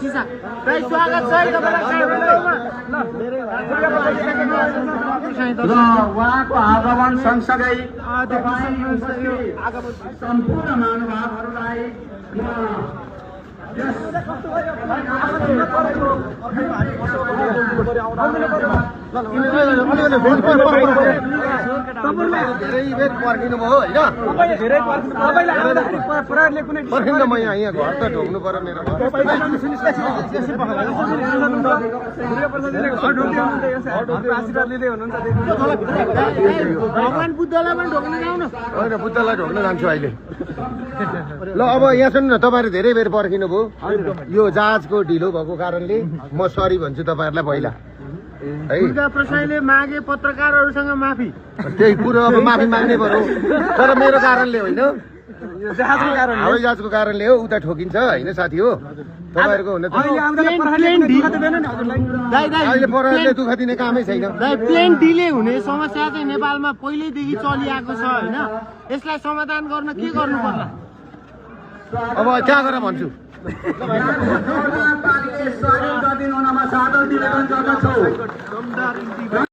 सिसा दाइ स्वागत छ है तपाईलाई र उहाँको आगमन सँगसँगै सम्पूर्ण महानुभावहरूलाई धेरै बेर पर्खिनु भयो होइन पर्खिनु म यहाँ घर त ढोग्नु पर्यो मेरो भगवान बुद्धलाई पनि ढोक्न जाउँ होइन बुद्धलाई ढोग्न जान्छु अहिले ल अब यहाँ सुन्नु न तपाईँहरू धेरै बेर पर्खिनु भयो यो जहाजको ढिलो भएको कारणले म सरी भन्छु तपाईँहरूलाई पहिला है दुर्गा प्रसाईले मागे पत्रकारहरूसँग माफी त्यही कुरो अब माफी माग्नै पर्यो तर मेरो कारणले होइन हवाई जहाजको कारणले हो उता ठोकिन्छ होइन साथी हो तपाईँहरूको हुन अहिले परले दुःख दिने कामै छैन प्लेन डिले हुने समस्या चाहिँ नेपालमा पहिल्यैदेखि चलिआएको छ होइन यसलाई समाधान गर्न के गर्नु पर्ला अब त्यहाँ गएर भन्छु सहयोग गरिदिनु हुनमा सादर निवेदन गर्दछु।